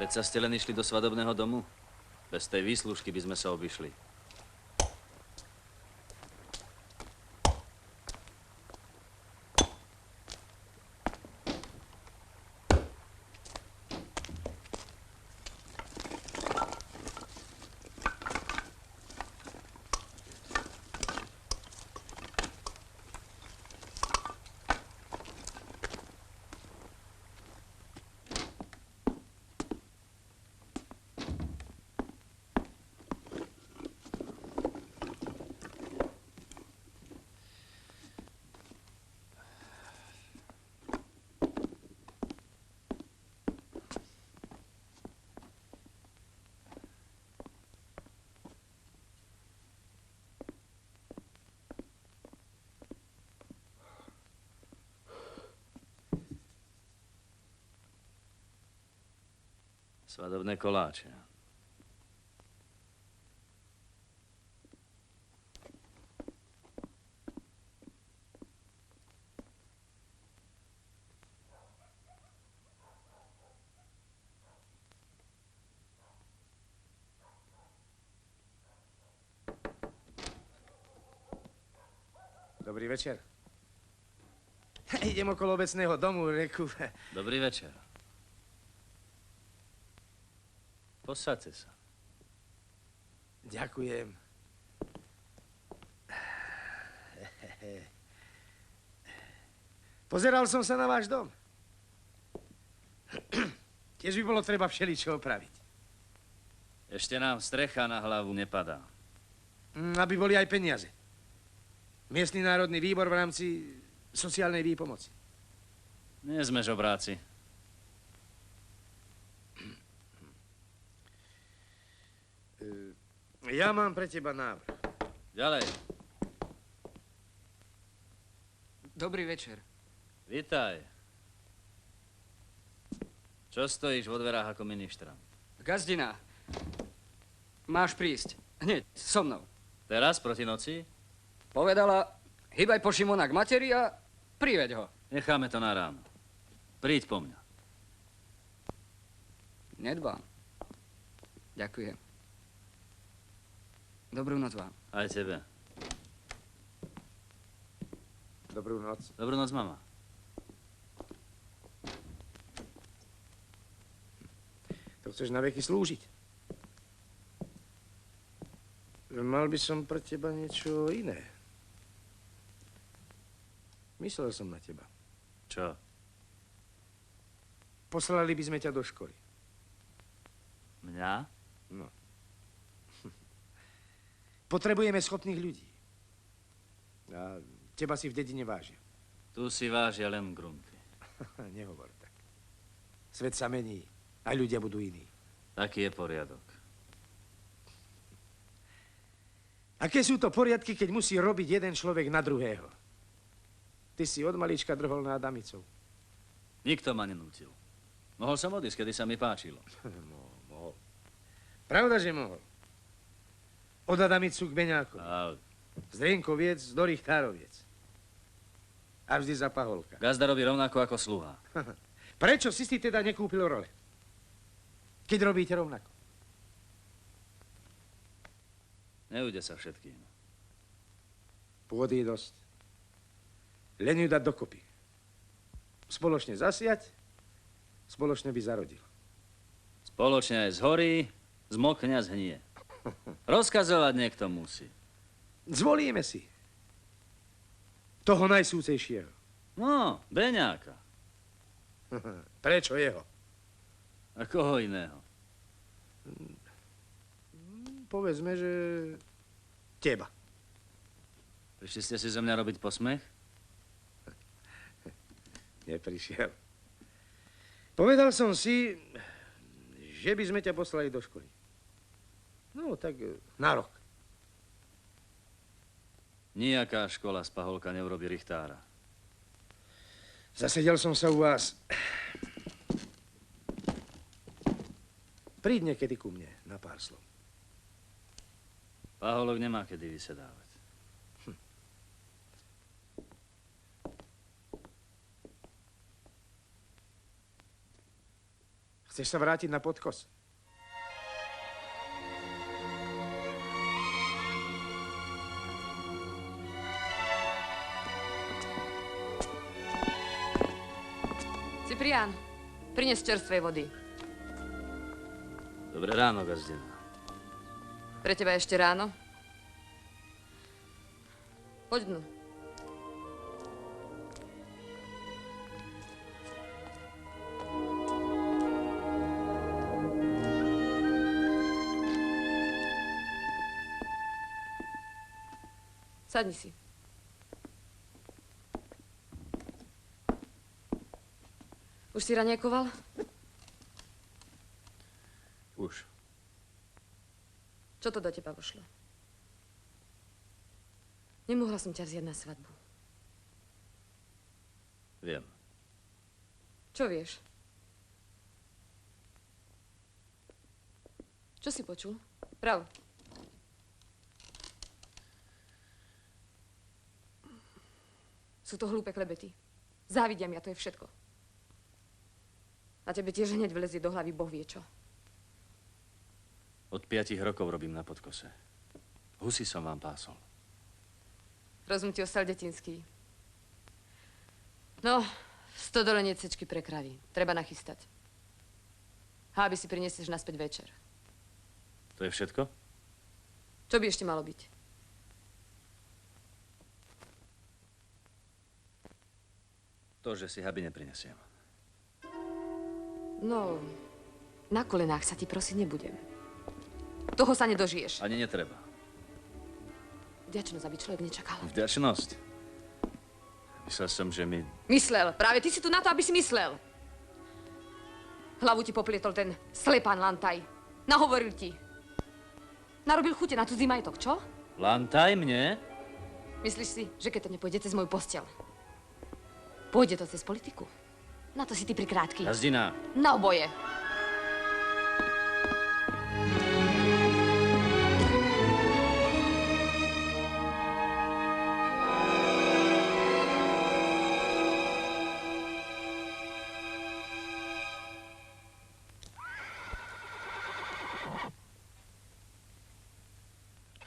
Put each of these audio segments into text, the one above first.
Predsa ste len išli do svadobného domu? Bez tej výslužky by sme sa obišli. Svadobné koláče. Dobrý večer. Idem okolo obecného domu, reku. Dobrý večer. Posaďte sa. Ďakujem. Pozeral som sa na váš dom. Tiež by bolo treba všeličo opraviť. Ešte nám strecha na hlavu nepadá. Aby boli aj peniaze. Miestny národný výbor v rámci sociálnej výpomoci. Nie sme žobráci. Ja mám pre teba návrh. Ďalej. Dobrý večer. Vítaj. Čo stojíš vo dverách ako ministrant? Gazdina, máš prísť. Hneď, so mnou. Teraz, proti noci? Povedala, hýbaj po Šimona k materi a priveď ho. Necháme to na ráno. Príď po mňa. Nedbám. Ďakujem. Dobrú noc vám. Aj tebe. Dobrú noc. Dobrú noc, mama. To chceš na veky slúžiť. Mal by som pre teba niečo iné. Myslel som na teba. Čo? Poslali by sme ťa do školy. Mňa? No. Potrebujeme schopných ľudí. A teba si v dedine vážia. Tu si vážia len grunty. Nehovor tak. Svet sa mení a ľudia budú iní. Taký je poriadok. Aké sú to poriadky, keď musí robiť jeden človek na druhého? Ty si od malička drhol na Adamicov. Nikto ma nenútil. Mohol som odísť, kedy sa mi páčilo. Mohol. Pravda, že mohol. Od Adamicu k Beňáku. Z Drienkoviec do Richtároviec. A vždy za Paholka. Gazda robí rovnako ako sluha. Prečo si teda nekúpil role? Keď robíte rovnako. Neujde sa všetkým. Pôdy je dosť. Len ju dať dokopy. Spoločne zasiať, spoločne by zarodil. Spoločne aj zhorí, zmokne a zhnie. Rozkazovať niekto musí. Zvolíme si. Toho najsúcejšieho. No, Beňáka. Prečo jeho? A koho iného? Povedzme, že teba. Prišli ste si zo mňa robiť posmech? Neprišiel. Povedal som si, že by sme ťa poslali do školy. No, tak na rok. Nijaká škola z Paholka neurobi richtára. Zasedel som sa u vás. Príď niekedy ku mne na pár slov. Paholok nemá kedy vysedávať. Chceš sa vrátiť na podkos? Ciprián, prines čerstvej vody. Dobré ráno, gazdina. Pre teba ešte ráno? Poď dnu. Sadni si. Už si raniekoval? Už. Čo to do teba vošlo? Nemohla som ťa vziať na svadbu. Viem. Čo vieš? Čo si počul? Prav. Sú to hlúpe klebety. Závidia mi a to je všetko. A tebe tiež hneď vlezie do hlavy Boh vie čo. Od 5 rokov robím na podkose. Husy som vám pásol. Rozum ti ostal detinský. No, v stodole nie cečky pre kravy. Treba nachystať. Háby si prinesieš naspäť večer. To je všetko? Čo by ešte malo byť? To, že si haby neprinesiem. No, na kolenách sa ti prosiť nebudem. Toho sa nedožiješ. Ani netreba. Vďačnosť, aby človek nečakal. Vďačnosť. Myslel som, že mi... Myslel. Práve ty si tu na to, aby si myslel. Hlavu ti poplietol ten slepán Lantaj. Nahovoril ti. Narobil chute na cudzí majetok, čo? Lantaj mne? Myslíš si, že keď to nepôjde cez moju posteľ, pôjde to cez politiku? Na to si ty prikrátky. Gazdina. Na oboje.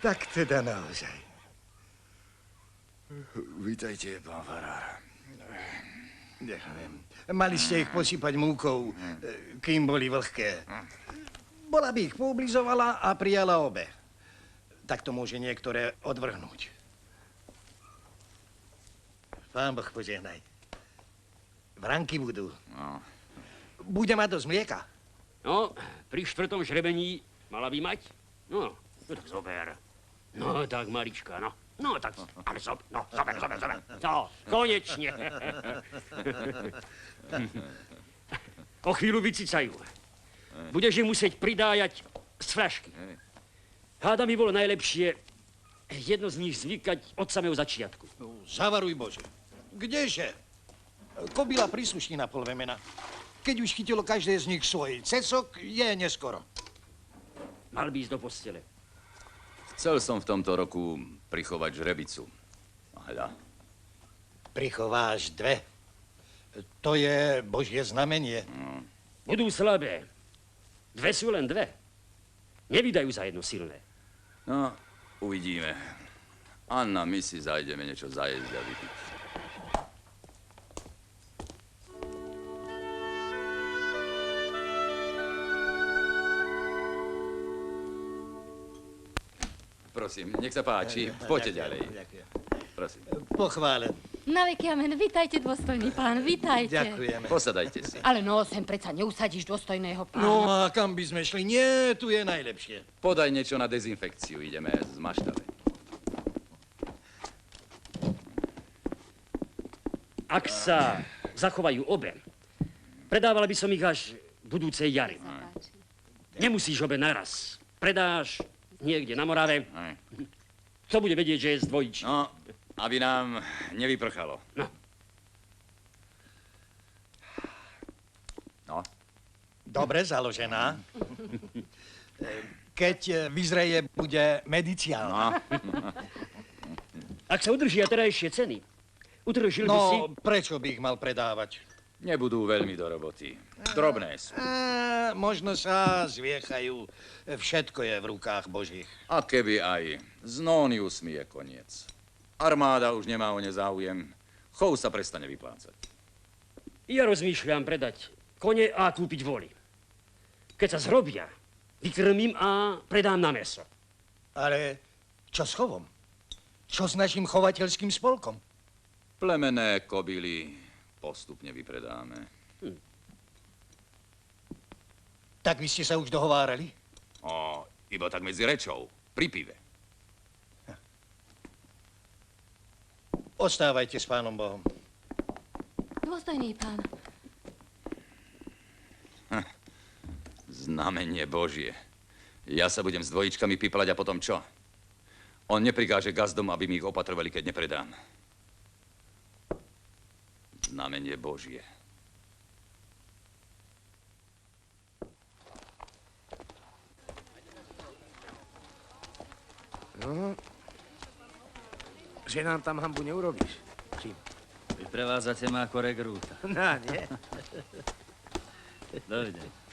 Tak teda naozaj. Vítajte, pán farár. Ďakujem. Mali ste ich posypať múkou, kým boli vlhké. Bola by ich pooblizovala a prijala obe. Tak to môže niektoré odvrhnúť. Pán Boh požehnaj. Vranky budú. No. Bude mať dosť mlieka. No, pri 4. žrebení mala by mať. No tak zober. No, tak malička, no. No, tak, ale zober. No, konečne. O chvíľu vycicajú. Budeš im musieť pridájať z fľašky. Hádam by bolo najlepšie jedno z nich zvykať od samého začiatku. Zavaruj Bože. Kdeže? Kobila príslušní na polvemena. Keď už chytilo každé z nich svoj cecok, je neskoro. Mal by ísť do postele. Chcel som v tomto roku prichovať žrebicu. Hľa. Prichováš dve. To je Božie znamenie. Budú slabé. Dve sú len dve. Nevydajú za jedno silné. No, Uvidíme. Anna, my si zajdeme niečo zajesť a vypiť. Prosím, nech sa páči, poďte ďalej. Ďakujem. Prosím, Pochválen. Na veky amen, vítajte, dôstojný pán, vítajte. Ďakujeme. posadajte si. Ale no, sem predsa neusadíš dôstojného pána. No a kam by sme šli? Nie, tu je najlepšie. Podaj niečo na dezinfekciu, ideme z maštave. Ak sa zachovajú obe, predávala by som ich až budúcej jary. Nemusíš obe naraz. Predáš niekde na Morave. Aj. Kto bude vedieť, že je z dvojičí? No, aby nám nevyprchalo. No. No, Dobre založená. Keď vyzreje, bude mediciálna. Ak sa udržia terajšie ceny, utržil by si... No, prečo by ich mal predávať? nebudú veľmi do roboty. Drobné sú. Možno sa zviechajú. Všetko je v rukách Božích. A keby aj z Noniusmi je koniec. Armáda už nemá o ne záujem. Chov sa prestane vyplácať. Ja rozmýšľam predať kone a kúpiť voly. Keď sa zrobia, vykrmím a predám na mäso. Ale čo s chovom? Čo s našim chovateľským spolkom? Plemenné kobily postupne vypredáme. Tak vy ste sa už dohovárali? O, iba tak medzi rečou, pri pive. Ostávajte s pánom Bohom. Dôstojný pán. Znamenie Božie. Ja sa budem s dvojičkami piplať a potom čo? On neprikáže gazdom, aby mi ich opatrovali, keď nepredám. Znamenie Božie. No, že nám tam hambu neurobíš. Čím? Vy prevádzate ma ako regrúta. No, nie? Dovidenia.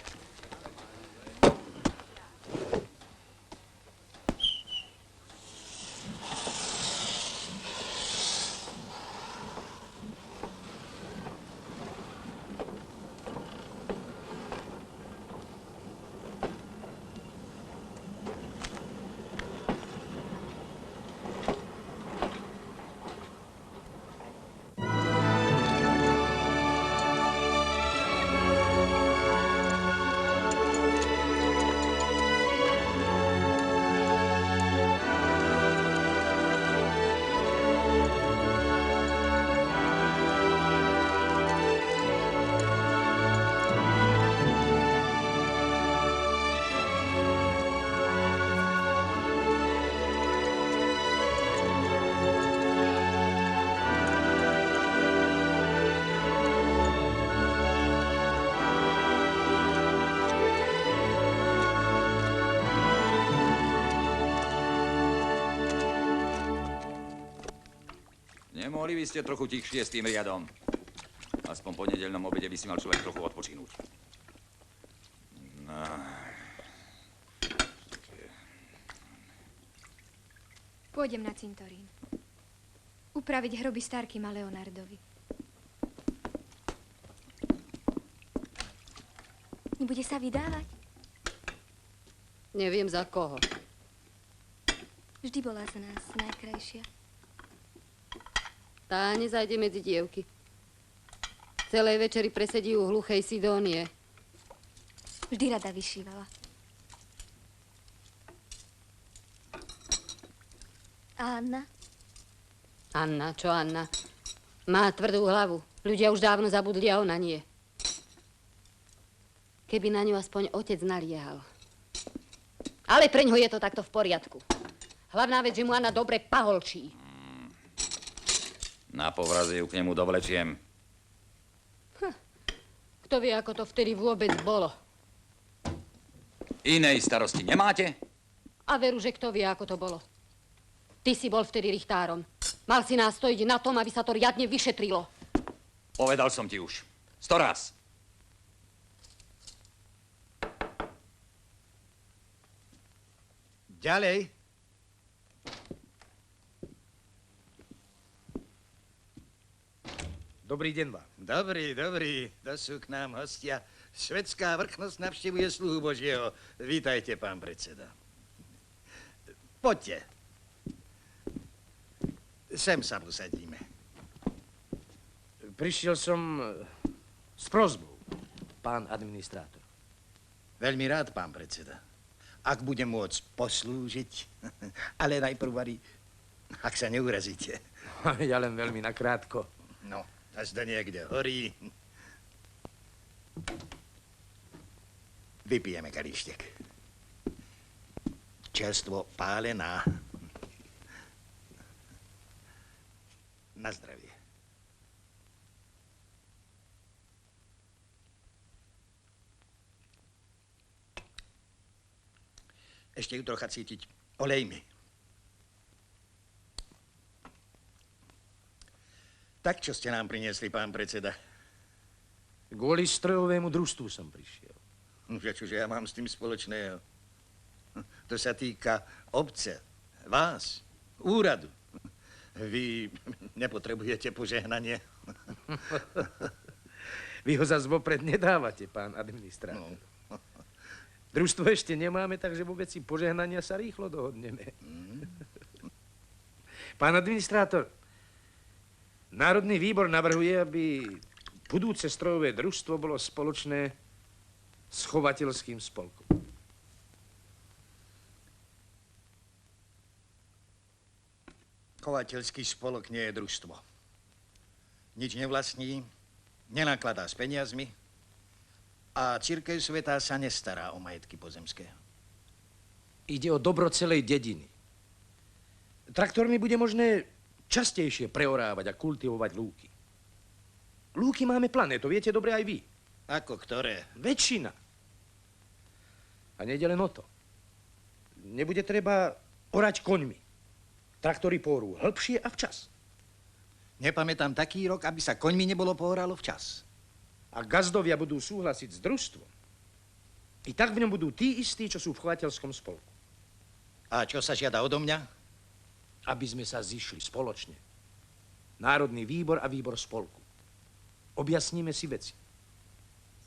Nemohli by ste trochu tichšie s tým riadom? Aspoň po nedeľnom obede by si mal človek trochu odpočinúť. No. Pôjdem na cintorín. Upraviť hroby Starkym a Leonardovi. Nebude sa vydávať? Neviem za koho. Vždy bola za nás najkrajšia. Tá nezajde medzi dievky. Celej večeri presedí u hluchej Sidónie. Vždy rada vyšívala. A Anna? Anna, čo Anna? Má tvrdú hlavu. Ľudia už dávno zabudli a ona nie. Keby na ňu aspoň otec naliehal. Ale pre ňo je to takto v poriadku. Hlavná vec, že mu Anna dobre paholčí. Na povraze ju k nemu dovlečiem. Kto vie, ako to vtedy vôbec bolo. Inej starosti nemáte? A veru, že kto vie, ako to bolo. Ty si bol vtedy richtárom. Mal si nástojiť na tom, aby sa to riadne vyšetrilo. Povedal som ti už. 100 raz. Ďalej. Dobrý deň vám. Dobrý, to sú k nám hostia. Švedská vrchnosť navštevuje sluhu Božieho. Vítajte, pán predseda. Poďte. Sem sa posadíme. Prišiel som s prosbou, pán administrátor. Veľmi rád, pán predseda. Ak budem môcť poslúžiť, ale najprv, ak sa neurazíte. Ja len veľmi nakrátko. No, až to niekde horí. Vypijeme kalištek. Čerstvo pálená. Na zdravie. Ešte ju trocha cítiť olejmi. Tak, čo ste nám priniesli, pán predseda? Kvôli strojovému družstvu som prišiel. Čože ja mám s tým spoločného? To sa týka obce, vás, úradu. Vy nepotrebujete požehnanie. Vy ho zase vopred nedávate, pán administrátor. No. Družstvo ešte nemáme, takže vo veci požehnania sa rýchlo dohodneme. Pán administrátor, Národný výbor navrhuje, aby budúce strojové družstvo bolo spoločné s chovateľským spolkom. Chovateľský spolok nie je družstvo. Nič nevlastní, nenakladá s peniazmi a cirkev sveta sa nestará o majetky pozemské. Ide o dobro celej dediny. Traktormi bude možné častejšie preorávať a kultivovať lúky. Lúky máme plané, to viete dobre aj vy. Ako ktoré? Väčšina. A nejde len o to. Nebude treba orať koňmi. Traktory pôrú hĺbšie a včas. Nepamätám taký rok, aby sa koňmi nebolo pohoralo včas. A gazdovia budú súhlasiť s družstvom, i tak v ňom budú tí istí, čo sú v chovateľskom spolku. A čo sa žiada odo mňa? Aby sme sa zišli spoločne. Národný výbor a výbor spolku. Objasníme si veci.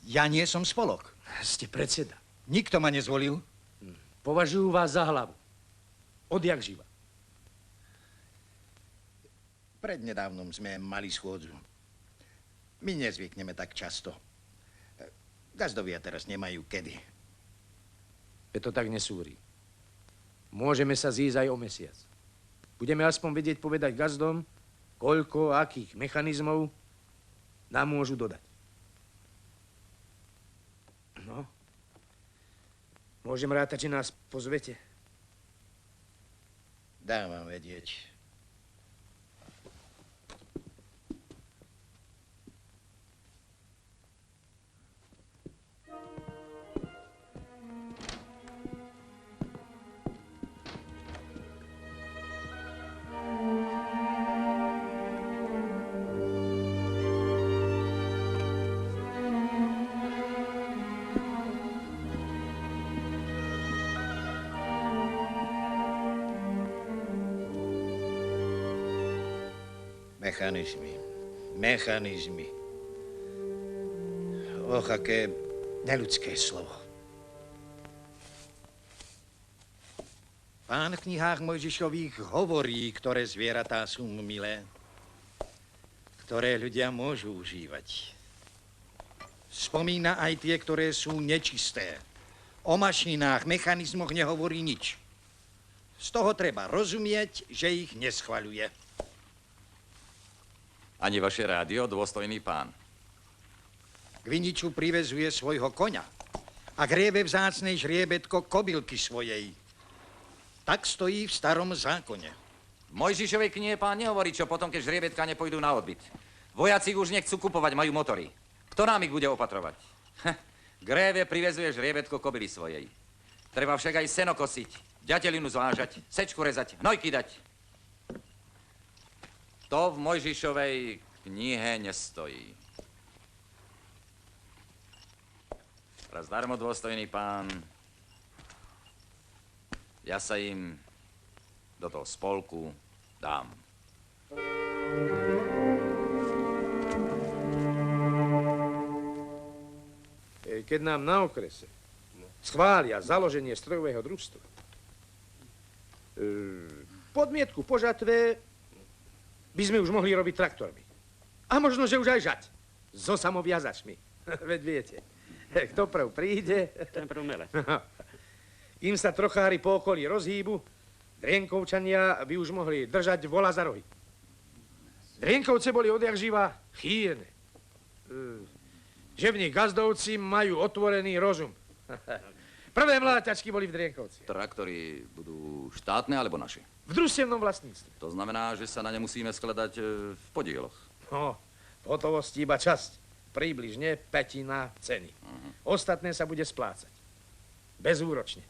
Ja nie som spolok. Ste predseda. Nikto ma nezvolil. Považujú vás za hlavu. Odjak živa. Prednedávnom sme mali schôdzu. My nezvykneme tak často. Gazdovia teraz nemajú kedy. Je to tak nesúri. Môžeme sa zísť aj o mesiac. Budeme aspoň vedieť povedať gazdom, koľko, akých mechanizmov nám môžu dodať. No. Môžem rátať, že nás pozvete? Dám vám vedieť. Mechanizmy. Och, aké neľudské slovo. Pán v knihách Mojžišových hovorí, ktoré zvieratá sú mu milé, ktoré ľudia môžu užívať. Spomína aj tie, ktoré sú nečisté. O mašinách, mechanizmoch nehovorí nič. Z toho treba rozumieť, že ich neschvaľuje. Ani vaše rádio, dôstojný pán. K viniču privezuje svojho koňa a grieve vzácnej žriebetko kobylky svojej. Tak stojí v starom zákone. V Mojžišovej knihe pán nehovorí, čo potom, keď žriebetka nepôjdu na odbyt. Vojaci už nechcú kupovať, majú motory. Kto nám ich bude opatrovať? Gréve privezuje žriebetko kobily svojej. Treba však aj seno kosiť, ďatelinu zvážať, sečku rezať, hnojky dať. To v Mojžišovej knihe nestojí. Raz darmo, dôstojný pán, ja sa im do toho spolku dám. keď nám na okrese schvália založenie strojového družstva, podmietku po žatve by sme už mohli robiť traktormi. A možno, že už aj žať. So samoviazačmi. Veď viete, kto prv príde... Ten prv mele. Im sa trochári po okolí rozhýbu, Drienkovčania by už mohli držať vola za rohy. Drienkovce boli odjak živa chýrne. Že v nich gazdovci majú otvorený rozum. Prvé mláťačky boli v Drienkovci. Traktory budú štátne alebo naše? V družstevnom vlastníctve. To znamená, že sa na ne musíme skladať v podieloch. No, v hotovosti iba časť. Približne pätina ceny. Ostatné sa bude splácať. Bezúročne.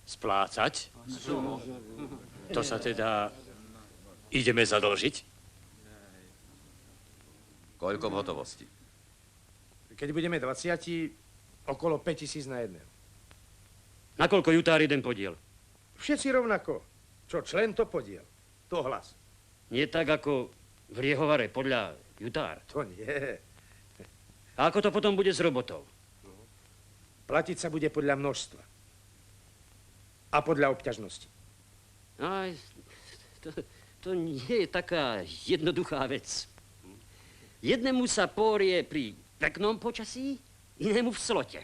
Splácať? To sa teda ideme zadlžiť? Koľko v hotovosti? Keď budeme 20, okolo 5000 na jedného. Nakoľko jutár jeden podiel? Všetci rovnako. Čo člen, to podiel. To hlas. Nie tak ako v Riehovare podľa jutár. To nie. A ako to potom bude s robotou? Platiť sa bude podľa množstva. A podľa obťažnosti. Aj, to nie je taká jednoduchá vec. Jednému sa pórie pri peknom počasí, inému v slote.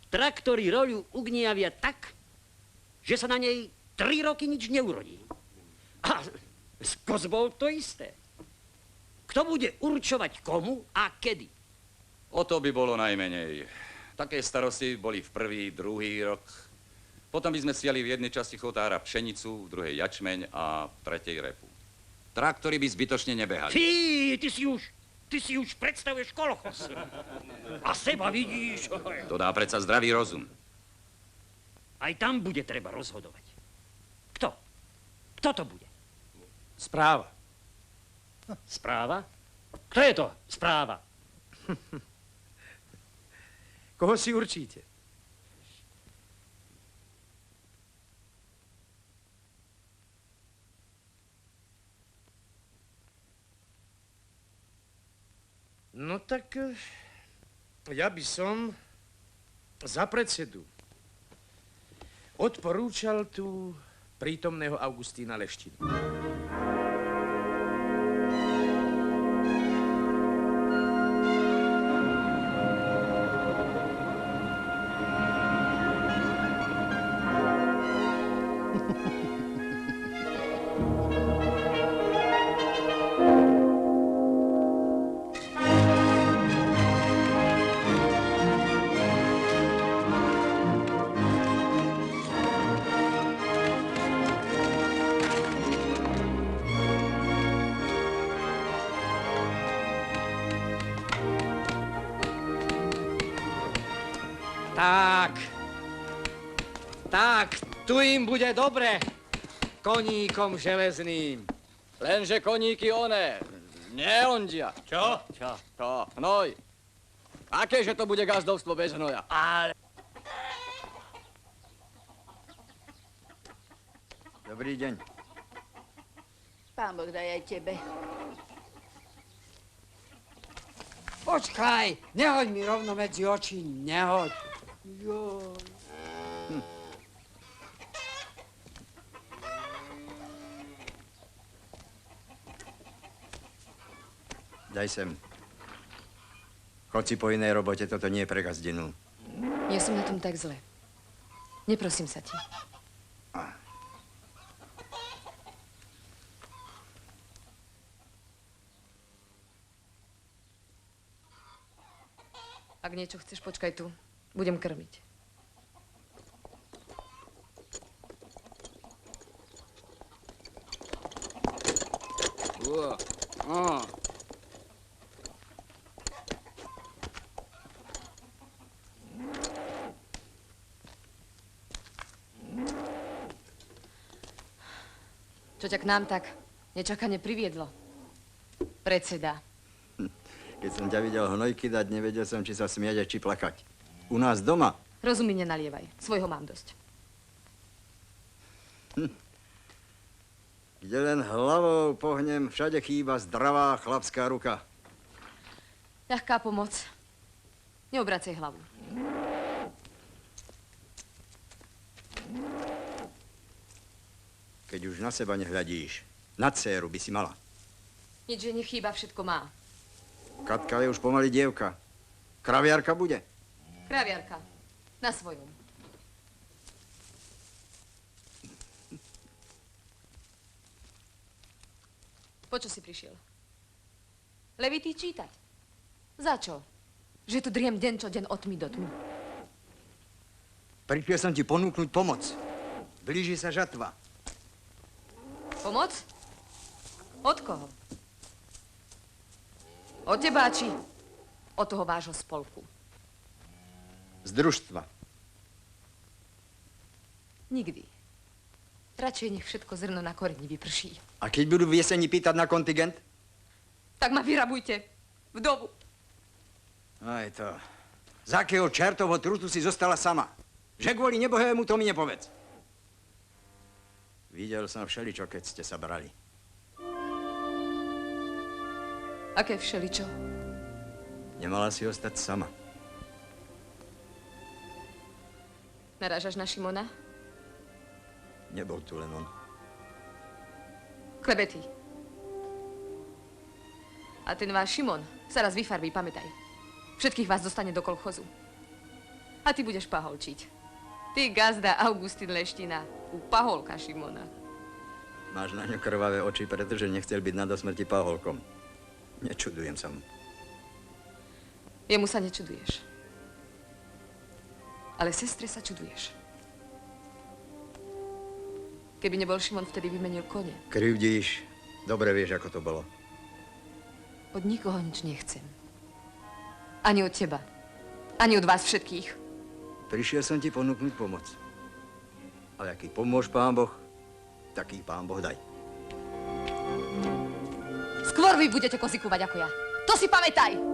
Traktory roľu ugniavia tak, že sa na nej 3 roky nič neurodí. A s kozbou to isté. Kto bude určovať komu a kedy? O to by bolo najmenej. Také starosti boli v prvý, druhý rok. Potom by sme siali v jednej časti chotára pšenicu, v druhej jačmeň a v tretej repu. Traktory by zbytočne nebehali. Ty si už predstavuješ kolchos. A seba vidíš. To dá predsa zdravý rozum. Aj tam bude treba rozhodovať. Kto? Kto to bude? Správa. Správa? Kto je to správa? Koho si určíte? No tak ja by som za predsedu odporúčal tu prítomného Augustína Leštinu. Tak, tu im bude dobre. Koníkom železným. Lenže koníky oné, neondia. Čo? To, hnoj. Akéže to bude gazdovstvo bez hnoja? Ale... Dobrý deň. Pán Boh daj aj tebe. Počkaj, nehoď mi rovno medzi oči, nehoď. Daj sem. Chod si po inej robote, toto nie je pre gazdinu. Nie som na tom tak zle. Neprosím sa ti. Ak niečo chceš, počkaj tu. Budem krmiť. Čo ťa k nám tak nečakane priviedlo? Predseda. Keď som ťa videl hnojky dať, nevedel som, či sa smiať, či plakať. U nás doma. Rozum mi nenalievaj. Svojho mám dosť. Kde len hlavou pohnem, všade chýba zdravá chlapská ruka. Ľahká pomoc. Neobracej hlavu. Keď už na seba nehľadíš, na dcéru by si mala. Nič, že nechýba, všetko má. Katka je už pomaly dievka. Kraviarka bude. Kraviarka. Na svojom. Po čo si prišiel? Levity čítať. Za čo? Že tu driem deň čo deň od tmy do tmy. Prišiel som ti ponúknuť pomoc. Blíži sa žatva. Pomoc? Od koho? Od teba, či od toho vášho spolku? Z družstva. Nikdy. Radšej nech všetko zrno na koreni vyprší. A keď budú v jeseni pýtať na kontingent? Tak ma vyrabujte. Vdovu. Aj to. Z akého čertovho trutu si zostala sama? Že kvôli nebohému to mi nepovedz. Videl som všeličo, keď ste sa brali. Aké všeličo? Nemala si ostať sama. Narážaš na Šimona? Nebol tu len on. Klebety. A ten váš Šimon sa raz vyfarbí, pamätaj. Všetkých vás dostane do kolchozu. A ty budeš paholčiť. Ty gazda Augustín Leština, u paholka Šimona. Máš na ňu krvavé oči, pretože nechcel byť na dosmrti paholkom. Nečudujem sa mu. Jemu sa nečuduješ. Ale sestre sa čuduješ. Keby nebol Šimon, vtedy vymenil kone. Krivdíš. Dobre vieš, ako to bolo. Od nikoho nič nechcem. Ani od teba. Ani od vás všetkých. Prišiel som ti ponúknuť pomoc. Ale aký pomôž Pán Boh, taký Pán Boh daj. Skôr vy budete kozikúvať ako ja. To si pamätaj!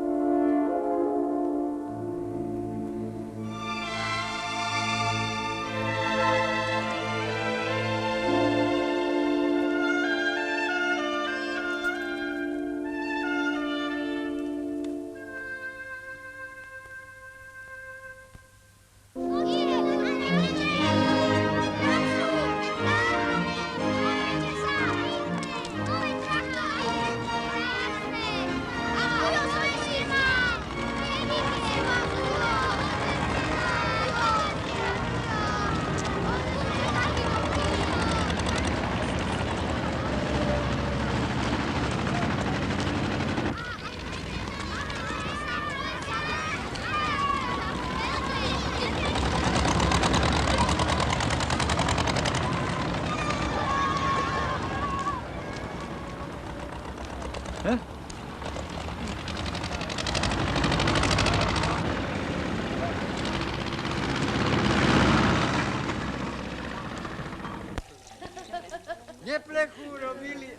Neplechu robili.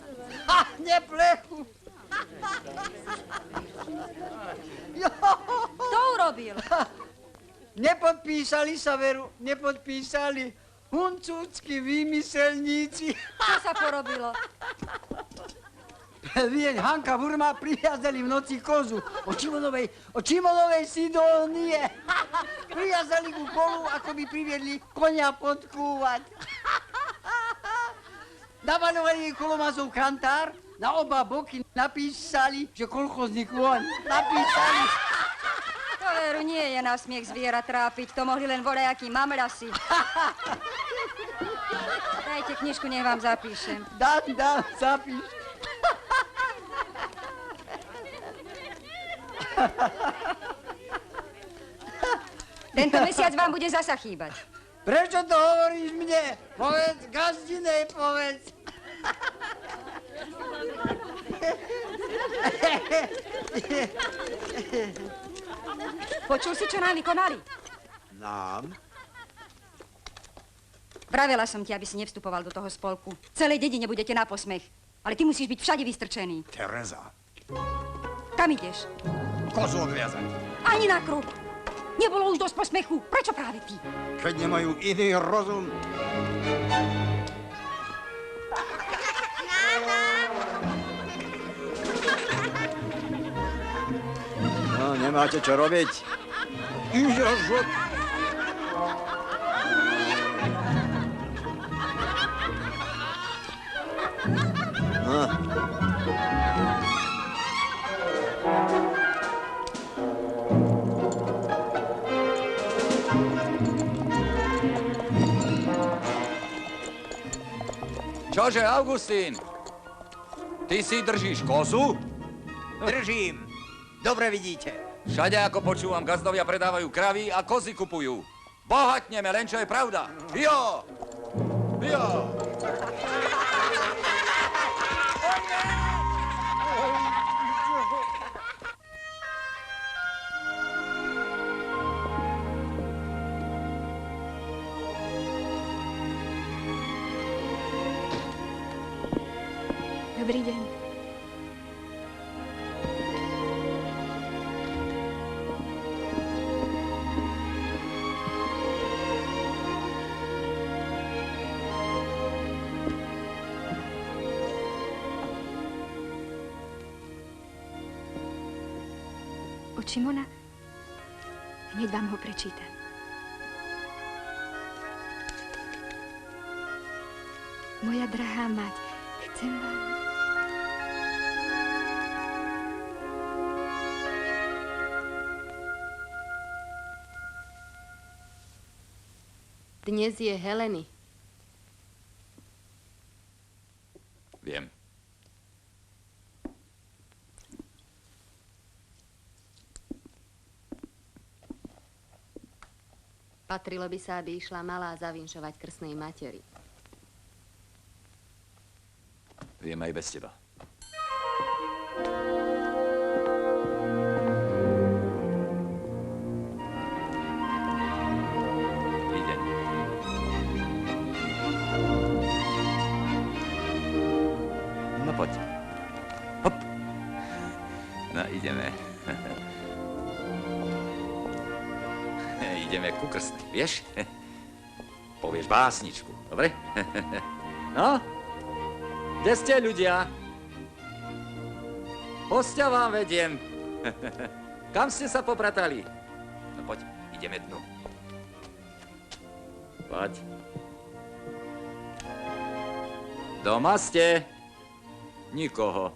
Ha, neplechu. Kto urobil? Nepodpísali sa, veru, nepodpísali. Huncúcky výmyselníci. Čo sa porobilo? Vieď, Hanka Burma priviazali v noci kozu od Čimonovej Sidónie. Priviazali ku kolu, ako by priviedli konia podkúvať. Navalovali jej kolomazov kantár, na oba boky napísali, že kolchozný kôň. Napísali. To veru nie je na smiech zviera trápiť, to mohli len voľajakí mamrasi. Dajte knižku, nech vám zapíšem. Dám, zapíš. Tento mesiac vám bude zasa chýbať. Prečo to hovoríš mne? Povedz, gazdinej povedz. Počul si, čo nám vykonali? Nám? Vravela som ti, aby si nevstupoval do toho spolku. Celej dedine budete na posmech. Ale ty musíš byť všade vystrčený. Tereza. Kam ideš? Kozu odviazať. Ani na kruh. Nebolo už dosť posmechu. Prečo práve ty? Keď nemajú iný rozum. No, nemáte čo robiť. Ižažot. Čože, Augustín? Ty si držíš kozu? Držím. Dobre vidíte. Všade, ako počúvam, gazdovia predávajú kravy a kozy kupujú. Bohatneme, len čo je pravda. Jo! Jo! Dobrý deň. Od Šimona? Hneď vám ho prečítam. Moja drahá mať, chcem vám... Dnes je Heleny. Viem. Patrilo by sa, aby išla malá zavinšovať krstnej materi. Viem aj bez teba. Dobrý deň. No poď. Hop. No ideme. Ideme ku krstnej, vieš? Povieš básničku, dobre? No? Kde ste, ľudia? Hostia vám vediem. Kam ste sa popratali? No poď, ideme dnu. Poď. Doma ste? Nikoho.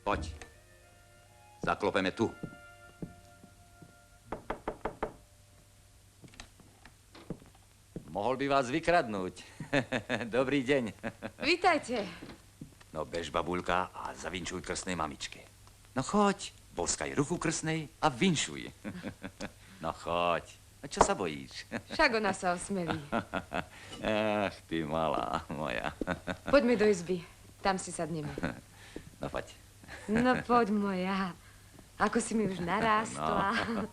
Poď. Zaklopeme tu. Mohol by vás vykradnúť. Dobrý deň. Vítajte. No bež, babuľka, a zavinčuj krstnej mamičke. No choď, boskaj ruku krstnej a vinšuj. No choď. A čo sa bojíš? Však ona sa osmelí. Ach, ty malá moja. Poďme do izby. Tam si sadneme. No poď. No poď moja. Ako si mi už narástla. No.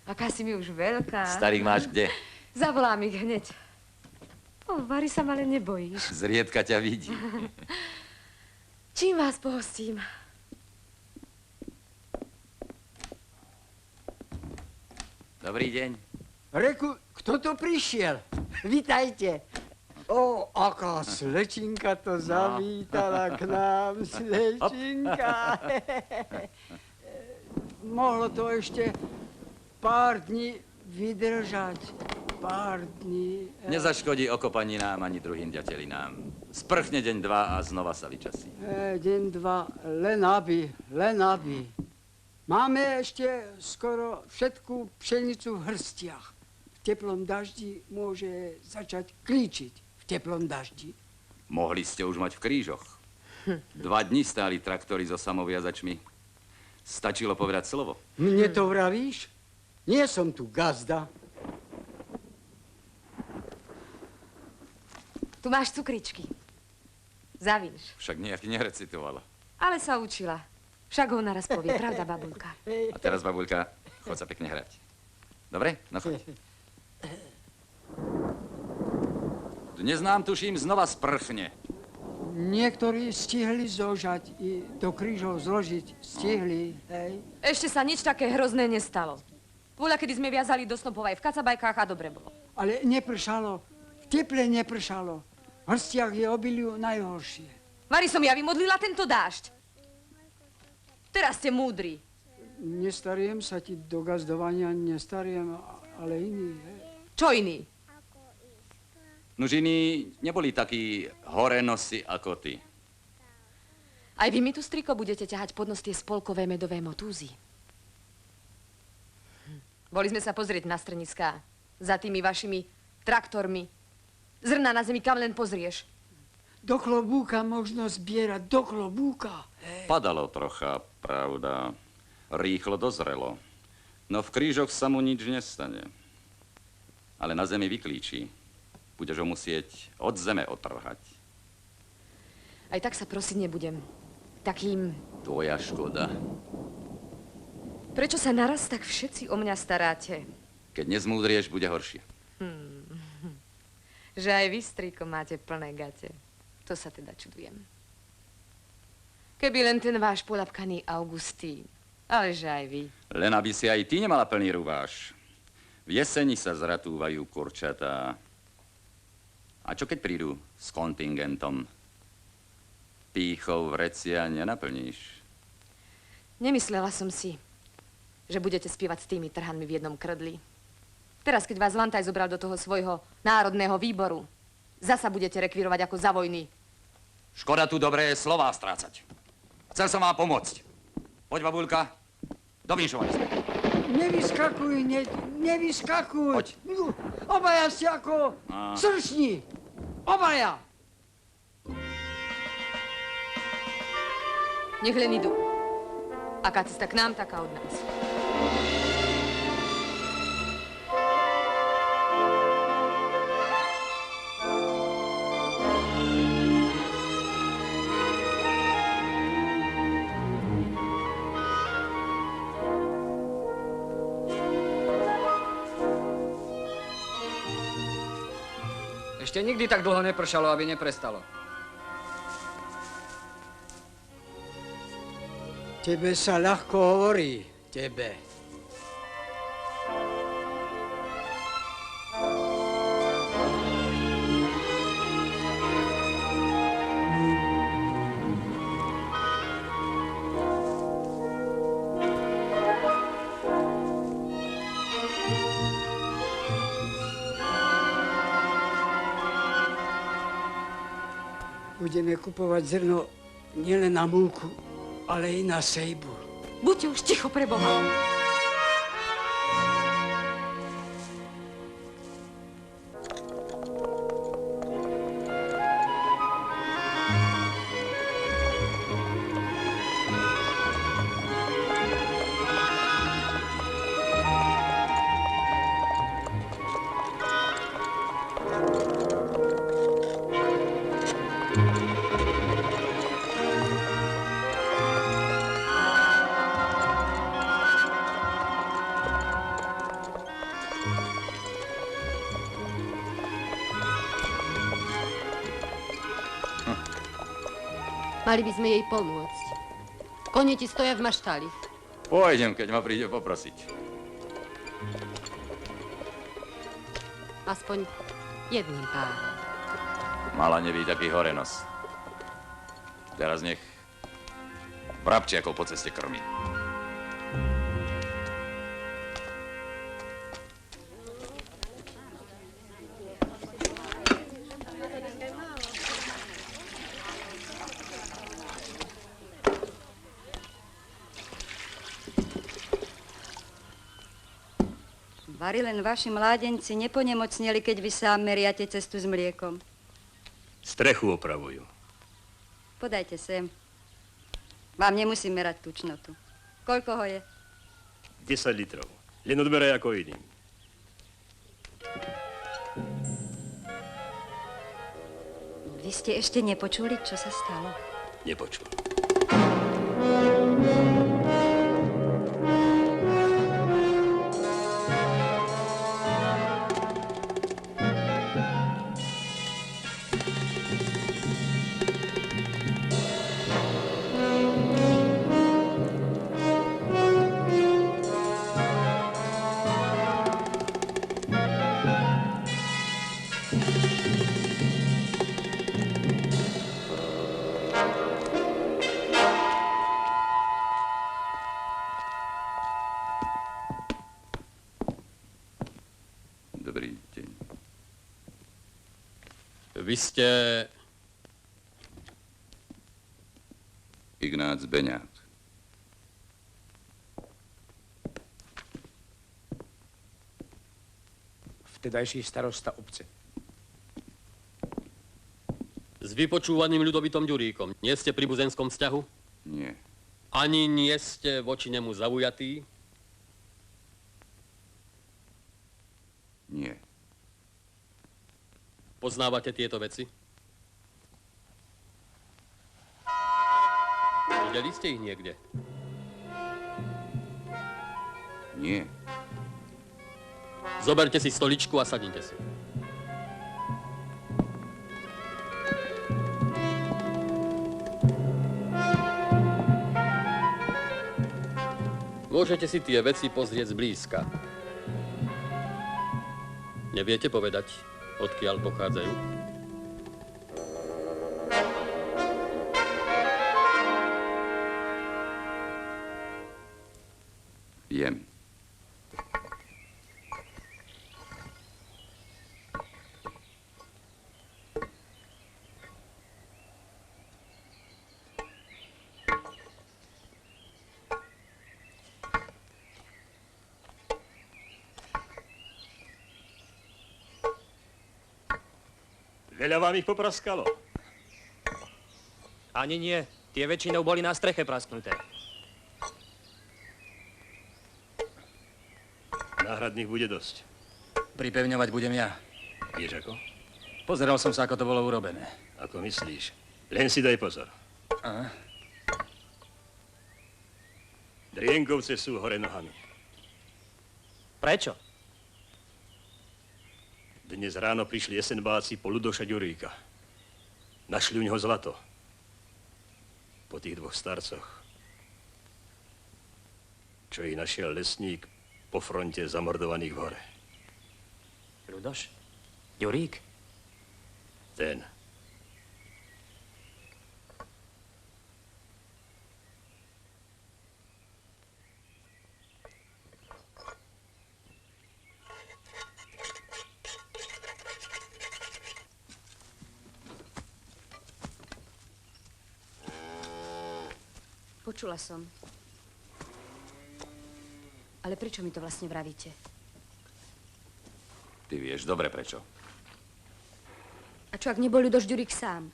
Aká si mi už veľká. Starých máš kde? Zavolám ich hneď. O, Vary sa ma len nebojíš. Zriedka ťa vidí. Čím vás pohostím? Dobrý deň. Reku, kto to prišiel? Vítajte. O, aká slečinka to zavítala k nám, slečinka. Mohlo to ešte pár dní vydržať. Pár dní. Nezaškodí okopaninám ani druhým ďatelinám. Sprchne deň, dva a znova sa vyčasí. Deň, dva, len aby. Máme ešte skoro všetku pšenicu v hrstiach. V teplom daždi môže začať klíčiť. V teplom daždi. Mohli ste už mať v krížoch. 2 dni stáli traktory so samoviazačmi. Stačilo povedať slovo. Mne to vravíš? Nie som tu gazda. Tu máš cukričky. Zavinš. Však nejaký nerecitovala. Ale sa učila. Však ho naraz povie, pravda, babulka? A teraz, babuľka, chod sa pekne hrať. Dobre? No choď. Dnes nám, tuším, znova sprchne. Niektorí stihli zožať i do krížov zložiť. Stihli, hej. Ešte sa nič také hrozné nestalo. Voľa, kedy sme viazali do snopov aj v kacabajkách a dobre bolo. Ale nepršalo. V teple nepršalo. V hrstiach je obiliu najhoršie. Vary som ja vymodlila tento dážď. Teraz ste múdri. Nestariem sa ti do gazdovania, nestariem, ale iný. Čo iný? Nuž iní neboli takí horenosi ako ty. Aj vy mi tu, striko, budete ťahať pod nos tie spolkové medové motúzy. Boli sme sa pozrieť na strniská. Za tými vašimi traktormi. Zrna na zemi, kam len pozrieš. Do klobúka možno zbierať, do klobúka. Padalo trocha, pravda. Rýchlo dozrelo. No v krížoch sa mu nič nestane. Ale na zemi vyklíči. Budeš ho musieť od zeme otrhať. Aj tak sa prosiť nebudem. Takým... Tvoja škoda. Prečo sa naraz tak všetci o mňa staráte? Keď nezmúdrieš, bude horšie. Že aj vy, strýko, máte plné gate. To sa teda čudujem. Keby len ten váš polapkaný Augustín. Aleže aj vy. Len aby si aj ty nemala plný rúváš. V jeseni sa zratúvajú kurčatá. A čo keď prídu s kontingentom? Pýchou vrecia nenaplníš. Nemyslela som si, že budete spievať s tými trhanmi v jednom krdli. Teraz, keď vás Lantaj zobral do toho svojho národného výboru, zasa budete rekvírovať ako za vojny. Škoda tu dobré slová strácať. Chcel som vám pomôcť. Poď, babuľka, do vinšovania. Nevyskakuj, nevyskakuj. Poď. Obaja ste ako sršni. Obaja. Nech len idú. Aká cesta k nám, taká od nás. Ešte nikdy tak dlho nepršalo, aby neprestalo. Tebe sa ľahko hovorí, tebe. Budeme kupovať zrno nielen na múku, ale i na sejbu. Buďte už ticho, pre Boha. Mali by sme jej pomôcť. Kone ti stoja v maštali. Pôjdem, keď ma príde poprosiť. Aspoň jedným párom. Mala nebyť taký horenos. Teraz nech vrabčiakov po ceste krmi. Vary len vaši mládenci neponemocneli, keď vy sám meriate cestu s mliekom. Strechu opravujú. Podajte sem. Vám nemusím merať tučnotu. Koľko ho je? 10 litrov. Len odberaj ako iným. Vy ste ešte nepočuli, čo sa stalo? Nepočul. Vy ste... Ignác Beňák. Vtedajší starosta obce. S vypočúvaným Ľudovitom Ďuríkom. Nie ste pri buzenskom vzťahu? Nie. Ani nie ste voči nemu zaujatí? Nie. Poznávate tieto veci? Videli ste ich niekde? Nie. Zoberte si stoličku a sadnite si. Môžete si tie veci pozrieť zblízka. Neviete povedať, odkiaľ pochádzajú? Viem. Veľa vám ich popraskalo. Ani nie. Tie väčšinou boli na streche prasknuté. Náhradných bude dosť. Pripevňovať budem ja. Vieš ako? Pozeral som sa, ako to bolo urobené. Ako myslíš? Len si daj pozor. Aha. Drienkovce sú hore nohami. Prečo? Dnes ráno prišli esenbáci po Ľudoša Ďuríka. Našli u neho zlato. Po tých dvoch starcoch. Čo ich našiel lesník po fronte zamordovaných v hore. Ľudoš? Ďurík? Ten. Počula som. Ale prečo mi to vlastne vravíte? Ty vieš dobre prečo. A čo, ak nebol Ľudoš Ďurík sám?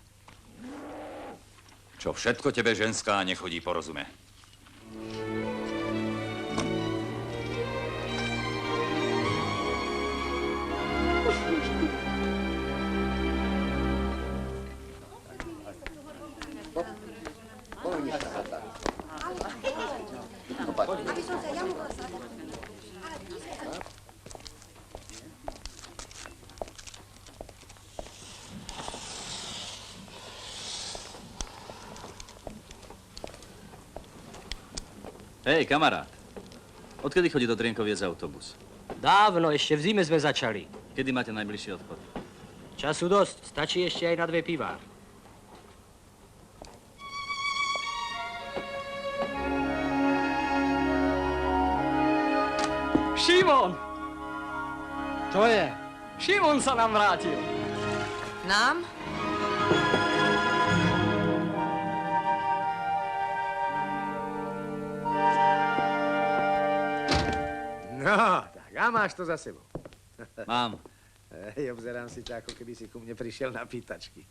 Čo všetko tebe ženská nechodí po rozume. Hej, kamarát. Odkedy chodí do Drienkoviec autobus? Dávno, ešte v zime sme začali. Kedy máte najbližší odchod? Času dosť, stačí ešte aj na 2 pivá. Šimon! Čo je? Šimon sa nám vrátil. Nám? No, tak a máš to za sebou. Mám. Hej, obzerám si ťa, ako keby si ku mne prišiel na pýtačky.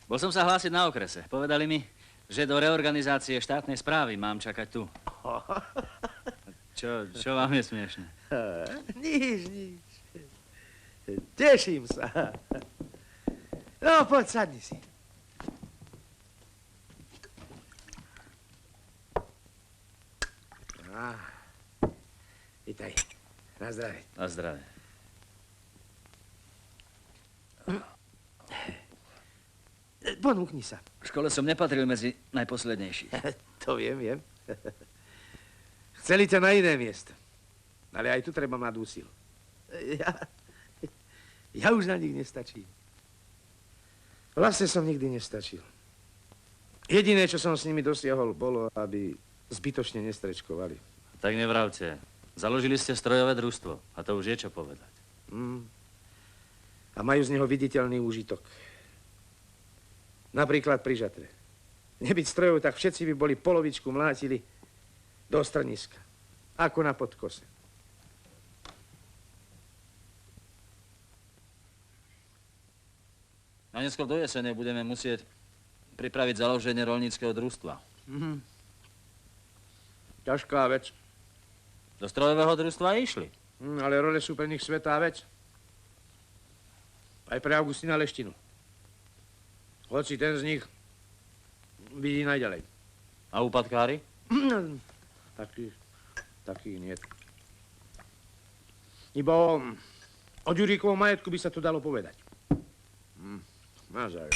Bol som sa hlásiť na okrese. Povedali mi, že do reorganizácie štátnej správy mám čakať tu. Čo vám je smiešne? Nič. Teším sa. No, poď, sadni si. Vítaj. Na zdravie. Na zdravie. Ponúkni sa. V škole som nepatril medzi najposlednejších. To viem. Chceli ťa na iné miesto. Ale aj tu treba mať úsil. Ja už na nich nestačím. Vlastne som nikdy nestačil. Jediné, čo som s nimi dosiahol, bolo, aby zbytočne nestrečkovali. Tak nevravte. Založili ste strojové družstvo a to už je čo povedať. a majú z neho viditeľný úžitok. Napríklad pri žatre. Nebyť strojov, tak všetci by boli polovičku mlátili do strniska. Ako na podkose. A neskôr do jesene budeme musieť pripraviť založenie roľníckeho družstva. Ťažká vec. Do strojového družstva išli. Ale role sú pre nich svätá vec. Aj pre Augustína Leštinu. Hoci ten z nich vidí najďalej. A úpadkári? Takých nie. Iba o Ďuríkovom majetku by sa to dalo povedať. Naozaj.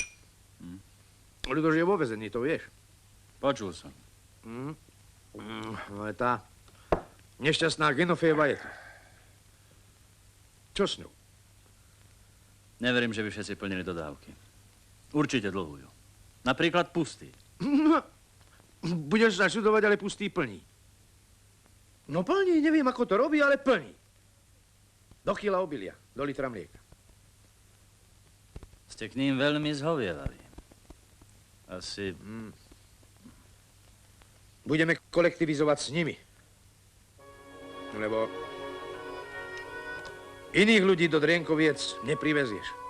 Ľudoš je vo väzení, to vieš. Počul som. Ale tá nešťastná Genoféva je tu. Čo s ňou? Neverím, že by všetci plnili dodávky. Určite dlhujú. Napríklad Pustý. Budeš sa čudovať, ale Pustý plní. No plní, neviem, ako to robí, ale plní. Do kila obilia, do litra mlieka. Ste k ním veľmi zhovievaví. Asi... Budeme kolektivizovať s nimi. Lebo iných ľudí do Drienkoviec neprivezieš.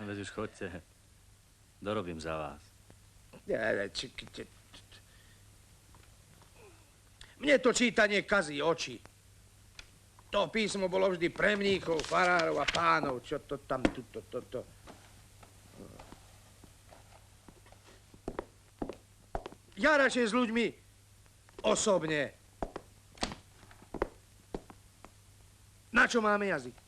Veď už chodte. Dorobím za vás. Mne to čítanie kazí oči. To písmo bolo vždy pre mníchov, farárov a pánov. Čo to tam, to. Ja radšej s ľuďmi osobne. Na čo máme jazyk?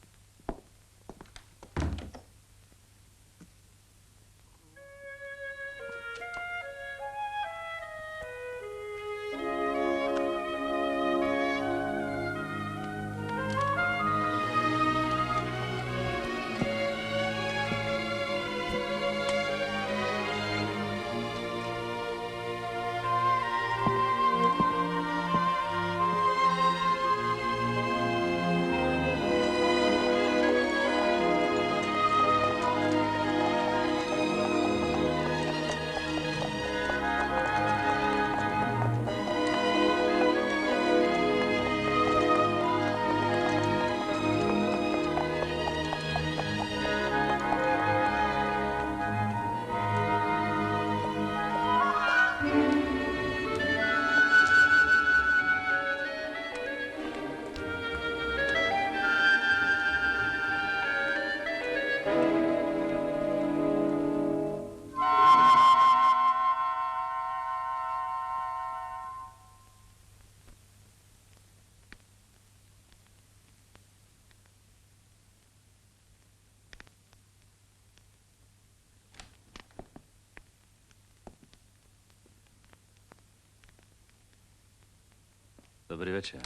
Dobrý večer.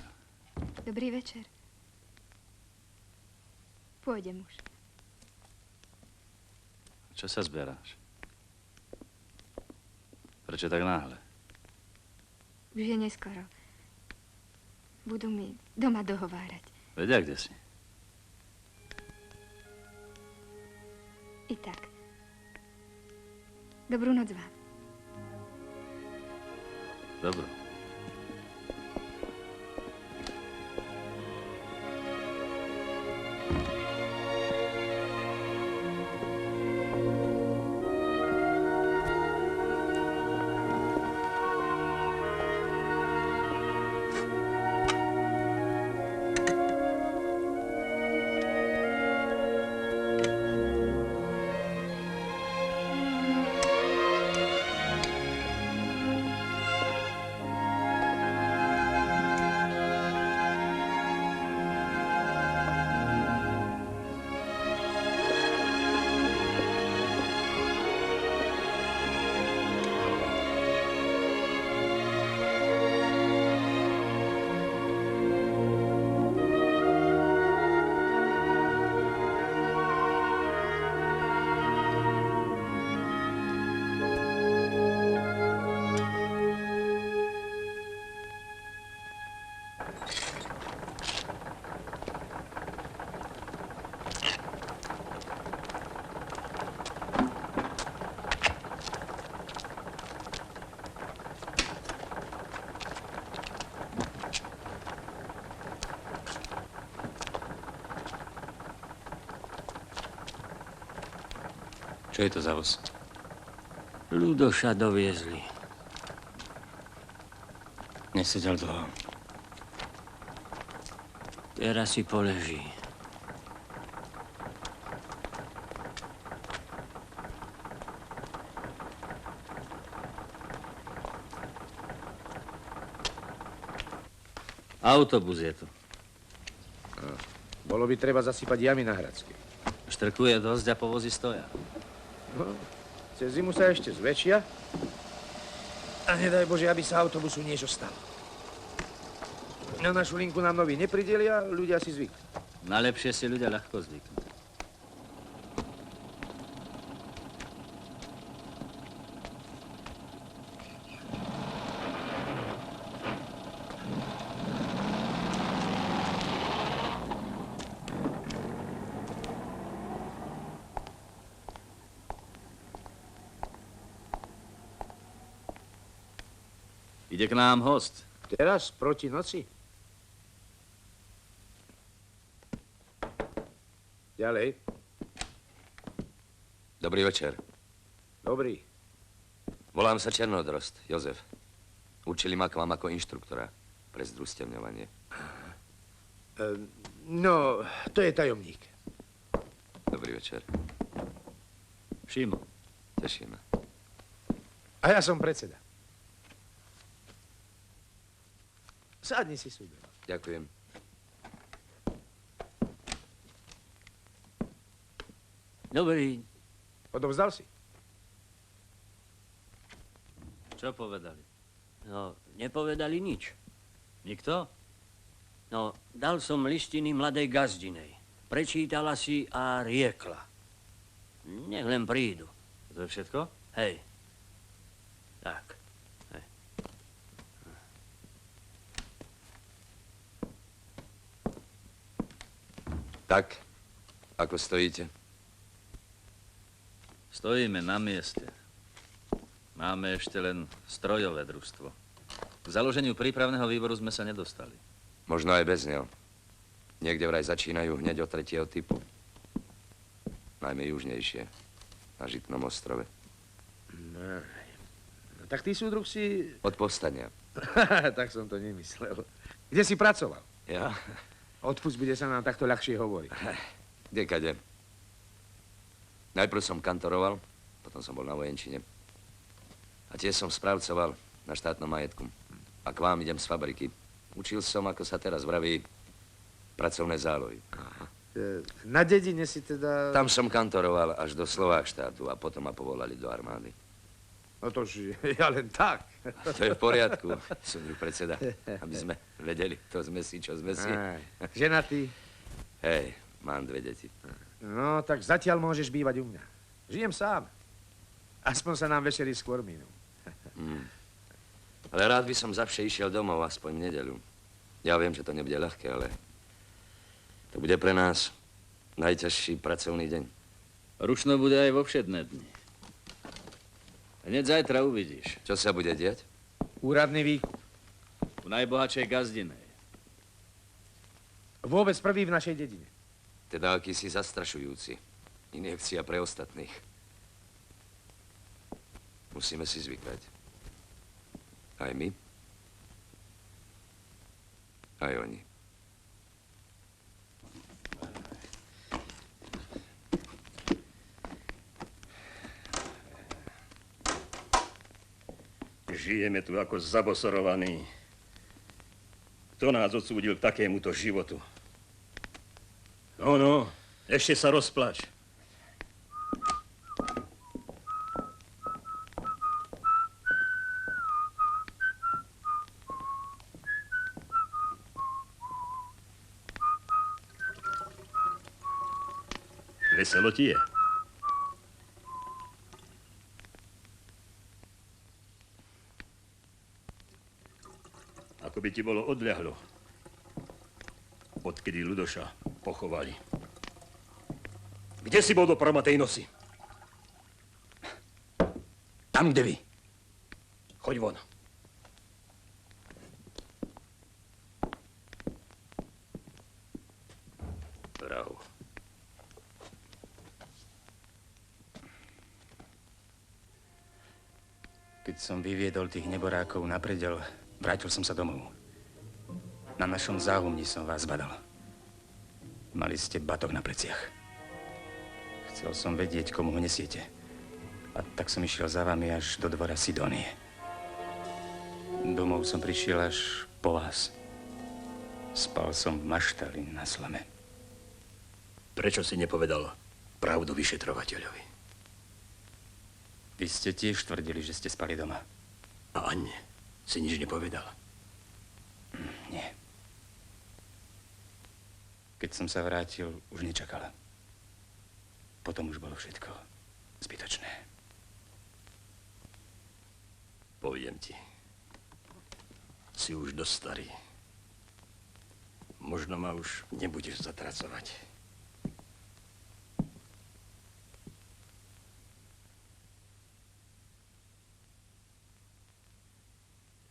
Dobrý večer. Pôjdem už. Čo sa zberáš? Prečo tak náhle? Už je neskoro. Budú mi doma dohovárať. Vedia, kde si? I tak. Dobrú noc vám. Dobro. Čo je to za voz? Ľudoša doviezli. Nesedel dlho. Teraz si poleží. Autobus je tu. Bolo by treba zasypať jamy na Hradskej. Štrkuje dosť a povozy stoja. No, cez zimu sa ešte zväčšia. A nedaj Bože, aby sa autobusu niečo stalo. Na našu linku nám noví nepridelia, ľudia si zvyknú. Najlepšie si ľudia ľahko zvyknú. Ide k nám host. Teraz, proti noci? Ďalej. Dobrý večer. Dobrý. Volám sa Černodrost, Jozef. Učili ma k vám ako inštruktora pre združstevňovanie. No, to je tajomník. Dobrý večer. Šimo. Teší ma. A ja som predseda. Sadni si, súdruh. Ďakujem. Dobrý. Odovzdal si? Čo povedali? No, nepovedali nič. Nikto? No, dal som listiny mladej gazdinej. Prečítala si a riekla. Nech len prídu. To je všetko? Hej. Tak. Hej. Tak, ako stojíte? Stojíme na mieste. Máme ešte len strojové družstvo. K založeniu prípravného výboru sme sa nedostali. Možno aj bez neho. Niekde vraj začínajú hneď od 3. typu. Najmä južnejšie, na Žitnom ostrove. No, tak ty, súdruh, si... Od povstania. Tak som to nemyslel. Kde si pracoval? Ja? Odpusť, bude sa nám takto ľahšie hovoriť. Kdekade. Najprv som kantoroval, potom som bol na vojenčine. A tiež som správcoval na štátnom majetku. A k vám idem z fabriky. Učil som, ako sa teraz vraví, pracovné zálohy. Na dedine si teda... Tam som kantoroval až do Slovákštátu a potom ma povolali do armády. No tož ja len tak. To je v poriadku, súdruh predseda. Aby sme vedeli, kto sme si, čo sme si. Ženatý? Hej, mám 2 deti. No, tak zatiaľ môžeš bývať u mňa. Žijem sám. Aspoň sa nám večeri skôr minú. Ale rád by som zavše išiel domov, aspoň v nedeľu. Ja viem, že to nebude ľahké, ale to bude pre nás najťažší pracovný deň. Rušno bude aj vo všedné dni. Hneď zajtra uvidíš. Čo sa bude diať? Úradný výkup. V najbohatšej gazdinej. Vôbec prvý v našej dedine. Teda akýsi zastrašujúci. Injekcia pre ostatných. Musíme si zvykať. Aj my. Aj oni. Žijeme tu ako zabosorovaní. Kto nás odsúdil k takémuto životu? No, ešte sa rozplač. Veselo ti je. Ako by ti bolo odľahlo, odkedy Ľudoša pochovali. Kde si bol do promatej nosy? Tam, kde vy. Choď von. Prahu. Keď som vyviedol tých neborákov na predel, vrátil som sa domov. Na našom záhumni som vás zbadal. Mali ste batok na pleciach. Chcel som vedieť, komu ho nesiete. A tak som išiel za vami až do dvora Sidónie. Domov som prišiel až po vás. Spal som v maštali na slame. Prečo si nepovedal pravdu vyšetrovateľovi? Vy ste tiež tvrdili, že ste spali doma. A Anne si nič nepovedal? Nie. Keď som sa vrátil, už nečakala. Potom už bolo všetko zbytočné. Poviem ti. Si už dosť starý. Možno ma už nebudeš zatracovať.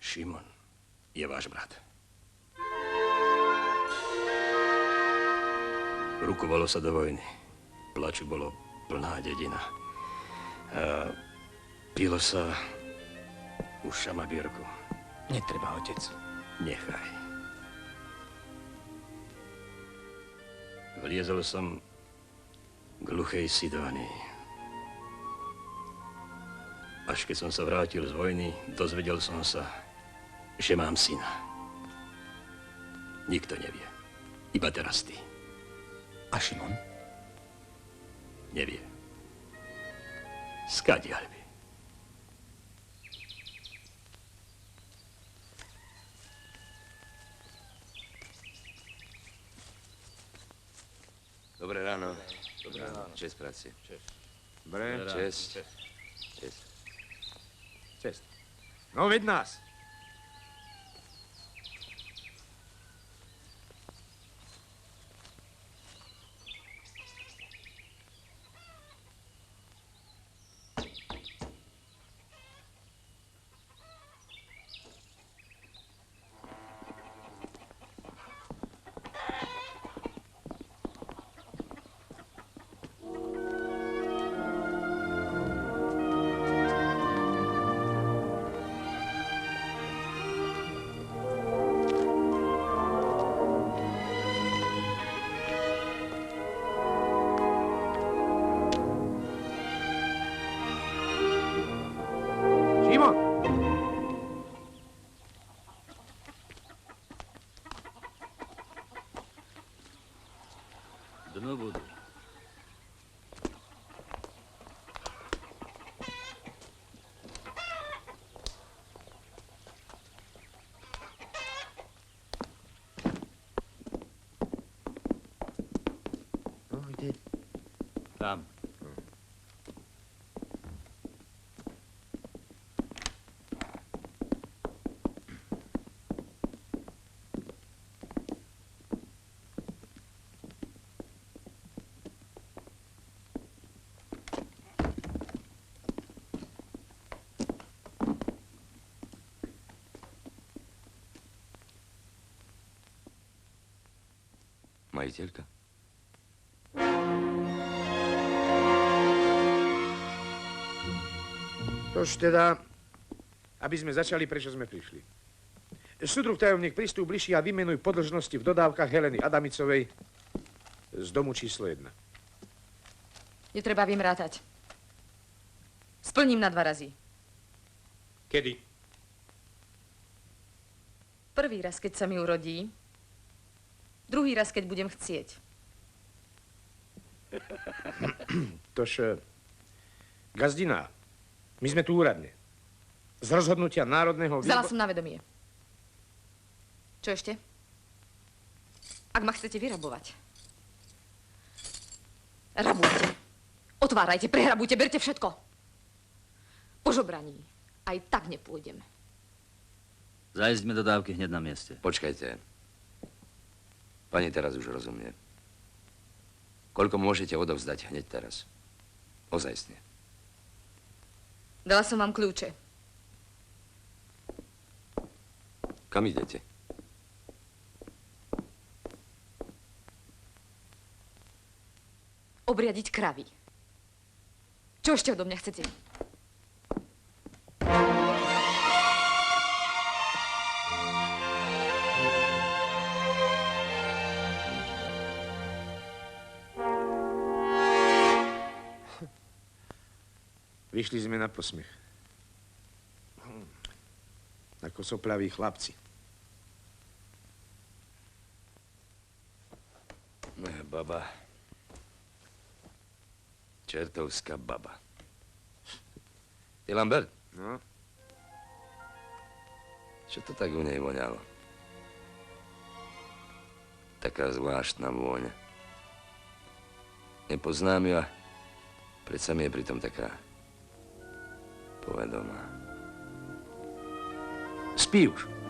Šimon je váš brat. Rukovalo sa do vojny. Plaču bolo plná dedina. A pilo sa už šamabírku. Netreba, otec. Nechaj. Vliezol som k gluchej Sidónii. Až keď som sa vrátil z vojny, dozvedel som sa, že mám syna. Nikto nevie. Iba teraz ty. A Šimon? Nevie. Skadiaľ by. Dobré ráno. Dobré ráno. Čest práci. Dobre. Čest. Čest. Čest. No, ved nás. Dno budú. No, kde? Tam. majiteľka? Tož teda, aby sme začali, prečo sme prišli. Súdruh tajomník, pristúp bližšie a vymenuj podĺžnosti v dodávkach Heleny Adamicovej z domu číslo 1. Netreba vymrátať. Splním na 2 razy. Kedy? Prvý raz, keď sa mi urodí. Druhý raz, keď budem chcieť. Tož, gazdina, my sme tu úradne. Z rozhodnutia Národného Vzala som na vedomie. Čo ešte? Ak ma chcete vyrabovať. Rabujte. Otvárajte, prehrabujte, berte všetko. Po žobraní aj tak nepôjdem. Zajezdíme dodávky hneď na mieste. Počkajte. Pani teraz už rozumie. Koľko môžete odovzdať hneď teraz? Ozajstne. Dala som vám kľúče. Kam idete? Obriadiť kravy. Čo ešte odo mňa chcete? Vyšli sme na posmech. Ako soplaví chlapci. Baba. Čertovská baba. Ty, Lambert? No? Čo to tak u nej voňalo? Taká zvláštna vôňa. Nepoznám ju a predsa mi je pritom taká povedomá. Spí už.